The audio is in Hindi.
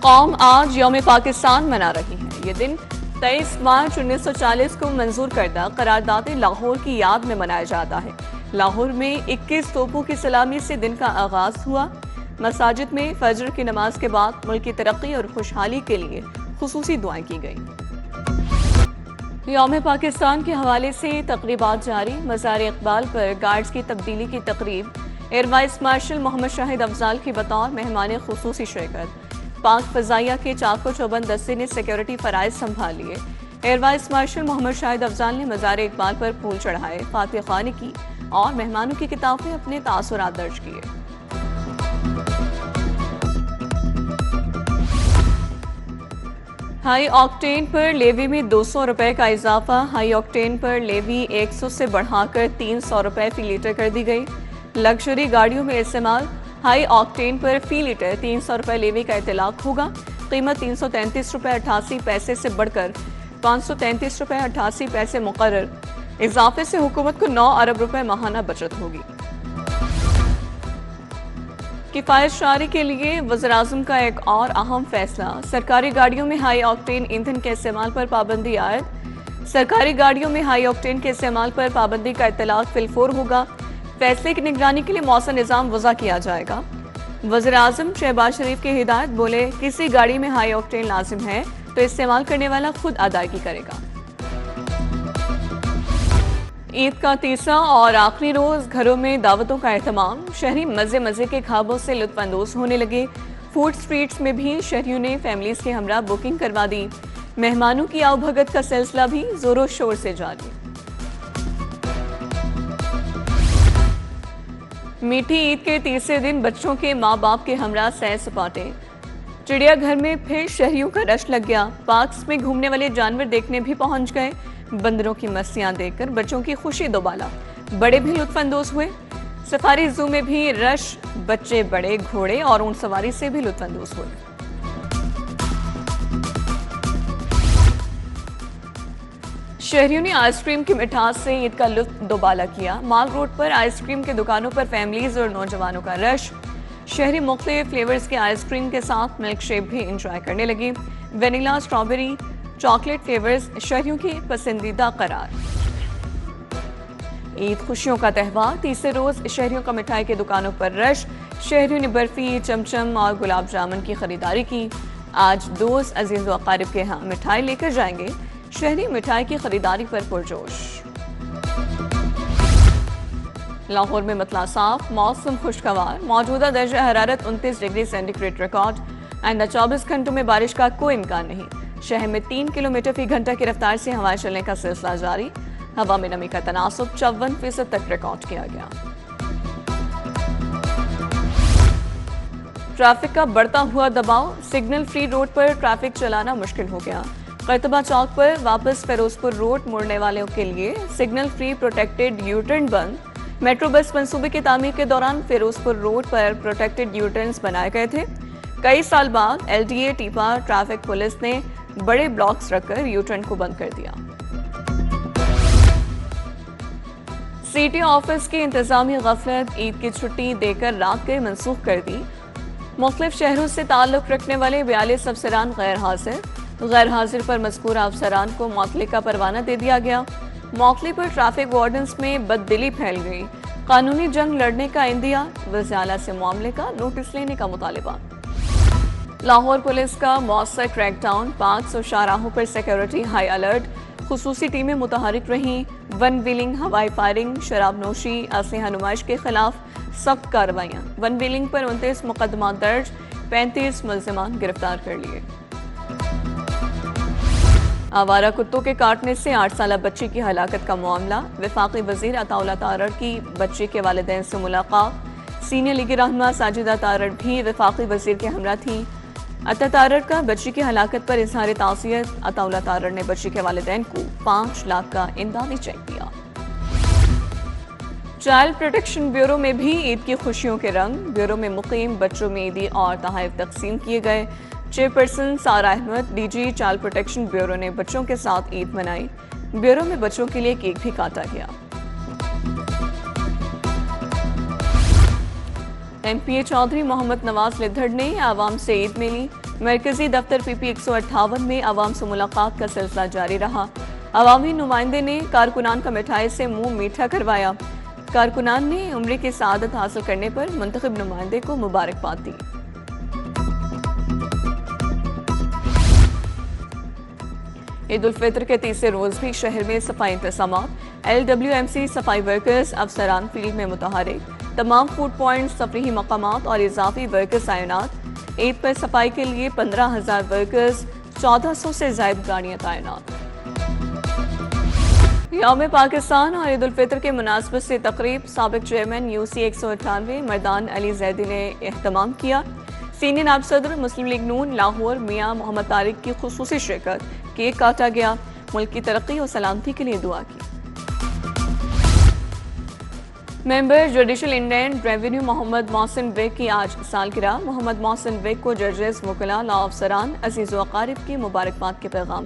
कौम आज यौम पाकिस्तान मना रही है। ये दिन 23 मार्च 1940 को मंजूर करदा करारदाद लाहौर की याद में मनाया जाता है। लाहौर में 21 तोपों की सलामी से दिन का आगाज हुआ। मसाजिद में फजर की नमाज के बाद मुल्क की तरक्की और खुशहाली के लिए खुसूसी दुआएं की गई। यौम पाकिस्तान के हवाले से तकरीबात जारी। मज़ार इकबाल पर गार्ड्स की तब्दीली की तकरीब। Air vice marshal Mohammad Shahid Afzal की बतौर मेहमान खुसूसी शिरकत। पाक फजाइया के चाको चौबंद दस्ते ने सिक्योरिटी फराइज संभाल लिए। Air vice marshal Mohammad Shahid Afzal ने मज़ार इकबाल पर फूल चढ़ाए, फातिहा ख़्वानी की और मेहमानों की किताब में अपने तासुरात दर्ज किए। हाई ऑक्टेन पर लेवी में 200 रुपए का इजाफा। हाई ऑक्टेन पर लेवी 100 से बढ़ाकर 300 रुपए फी लीटर कर दी गई। लग्जरी गाड़ियों में इस्तेमाल हाई ऑक्टेन पर फी लीटर 300 रुपए लेवी का इतलाक होगा। कीमत 333 रुपए 88 पैसे से बढ़कर 533 रुपए 88 पैसे मुकर्रर। इजाफे से हुकूमत को 9 अरब रुपए माहाना बचत होगी। किफायत शारी के लिए वज़ीर-ए-आज़म का एक और अहम फैसला। सरकारी गाड़ियों में हाई ऑक्टेन ईंधन के इस्तेमाल पर पाबंदी आयद। सरकारी गाड़ियों में हाई ऑक्टेन के इस्तेमाल पर पाबंदी का इतलाक फिलफौर होगा। फैसले की निगरानी के लिए मौसम निज़ाम वज़ा किया जाएगा। वज़ीर-ए-आज़म शहबाज शरीफ की हिदायत, बोले किसी गाड़ी में हाई ऑक्टेन लाजिम है तो इस्तेमाल करने वाला खुद अदायगी करेगा। ईद का तीसरा और आखिरी रोज घरों में दावतों का एहतमाम। शहरी मजे मजे के ख्वाबों से लुत्फानंदोज होने लगे। फूड स्ट्रीट्स में भी शहरियों ने फैमिलीज के हमरा बुकिंग करवा दी। मेहमानों की आवभगत का सिलसिला भी जोरों शोर से जारी। मीठी ईद के तीसरे दिन बच्चों के माँ बाप के हमरा सैर सपाटे। चिड़ियाघर में फिर शहरियों का रश लग गया। पार्क्स में घूमने वाले जानवर देखने भी पहुंच गए। बंदरों की मस्तियां देखकर बच्चों की खुशी दोबाला। बड़े भी लुत्फानंदोज हुए। सफारी जू में भी रश, बच्चे, बड़े, घोड़े और ऊंट सवारी से भी लुत्फानंदोज हुए। शहरियों ने आइसक्रीम की मिठास से ईद का लुत्फ दोबाला किया। माल रोड पर आइसक्रीम की दुकानों पर फैमिलीज और नौजवानों का रश। शहरी मुख्तलिफ फ्लेवर्स के आइसक्रीम के साथ मिल्क शेक भी इंजॉय करने लगे। वेनिला, स्ट्रॉबेरी, चॉकलेट फ्लेवर्स शहरियों की पसंदीदा करार। ईद खुशियों का त्यौहार। तीसरे रोज शहरियों का मिठाई की दुकानों पर रश। शहरियों ने बर्फी, चमचम और गुलाब जामुन की खरीदारी की। आज दोस्त, अजीज व अकारिब के यहाँ मिठाई लेकर जाएंगे। शहरी मिठाई की खरीदारी पर पुरजोश। लाहौर में मतला साफ, मौसम खुशगवार। मौजूदा दर्जा हरारत 29 डिग्री सेंटीग्रेड रिकॉर्ड। आइंदा 24 घंटों में बारिश का कोई इम्कान नहीं। शहर में 3 किलोमीटर फी घंटा की रफ्तार से हवाएं चलने का सिलसिला जारी। हवा में नमी का तनासुब 54% तक रिकॉर्ड किया गया। ट्रैफिक का बढ़ता हुआ दबाव। सिग्नल फ्री रोड पर ट्रैफिक चलाना मुश्किल हो गया। कर्तबा चौक पर वापस फिरोजपुर रोड मुड़ने वालों के लिए signal free protected U turn बंद। मेट्रो बस मंसूबे की तामीर के दौरान फिरोजपुर रोड पर प्रोटेक्टेड यू टर्न्स बनाए गए थे। कई साल बाद LTA टीपा ट्रैफिक पुलिस ने बड़े ब्लॉक्स रखकर यू टर्न को बंद कर दिया। सिटी ऑफिस की इंतजामी गफलत। ईद की छुट्टी देकर रात गए मनसूख कर दी। मुख्तलिफ शहरों से ताल्लुक रखने वाले 42 अफसरान गैर हाजिर। गैर हाजिर पर मज़कूर अफसरान को मौतली का परवाना दे दिया गया। मौतली पर ट्रैफिक वार्डन्स में बददिली फैल गई। कानूनी जंग लड़ने का इंदिया। वज़ीर आला से मामले का नोटिस लेने का मुतालिबा। लाहौर पुलिस का मौसर क्रैकडाउन। 500 शाहराहों पर सिक्योरिटी हाई अलर्ट। खुसूसी टीमें मुतहरिक रहीं। वन व्हीलिंग, हवाई फायरिंग, शराब नोशी, असलहा नुमाइश के खिलाफ सख्त कार्रवाइयाँ। वन व्हीलिंग पर 29 मुकदमा दर्ज। 35 मुल्जिमान गिरफ्तार कर लिए। आवारा कुत्तों के काटने से 8 साला बच्ची की हलाकत का मामला। वफाकी वजीर अताउल्लाह तारड़ की बच्ची के वालिदैन से मुलाकात। सीनियर लीगी रहनुमा साजिदा तारड़ भी वफाकी वजीर के हमरा थी। अता तारड़ का बच्ची की हलाकत पर इजहार ताज़ियत। अताउल्लाह तारड़ ने बच्ची के वालिदैन को 5 लाख का इमदादी चेक दिया। चाइल्ड प्रोटेक्शन ब्यूरो में भी ईद की खुशियों के रंग। ब्यूरो में मुकीम बच्चों में ईदी और तोहफे तकसीम किए गए। Chairperson Sara Ahmed, DG child protection bureau ने बच्चों के साथ ईद मनाई। ब्यूरो में बच्चों के लिए केक भी काटा गया। MPA चौधरी मोहम्मद नवाज लिद्धड़ ने आवाम से ईद मिली। मरकजी दफ्तर PP 158 में आवाम से मुलाकात का सिलसिला जारी रहा। अवामी नुमाइंदे ने कारकुनान का मिठाई से मुंह मीठा करवाया। कारकुनान ने उम्र की सआदत हासिल करने पर मुंतखब नुमाइंदे को मुबारकबाद दी। ईद उल फितर के तीसरे रोज भी शहर में सफाई इंतजामात। LWMC सफाई वर्कर्स अफसरान फील्ड में मुतहरिक। तमाम फूड पॉइंट, तफरीही मकामात और इजाफी वर्कर्स तैनात। ईद पर सफाई के लिए 15,000 वर्कर्स, 1400 से ज्यादा गाड़ियां तैनात। यौम पाकिस्तान और ईद उल फितर के मुनासबत से तकरीब। साबिक चेयरमैन UC 198 मर्दान अली जैदी ने एहतमाम किया। सीनियर नायब सदर मुस्लिम लीग नून लाहौर मियां मोहम्मद तारिक की खुसूसी शिरकत। केक काटा गया। मुल्क की तरक्की और सलामती के लिए दुआ की। Member judicial Indian revenue Mohammad Mohsin Baig की आज सालगिरह। मोहम्मद मोहसिन बेग को जजेस, वकला, लॉ अफसरान, अजीज़ व अकारिब की मुबारकबाद के पैगाम।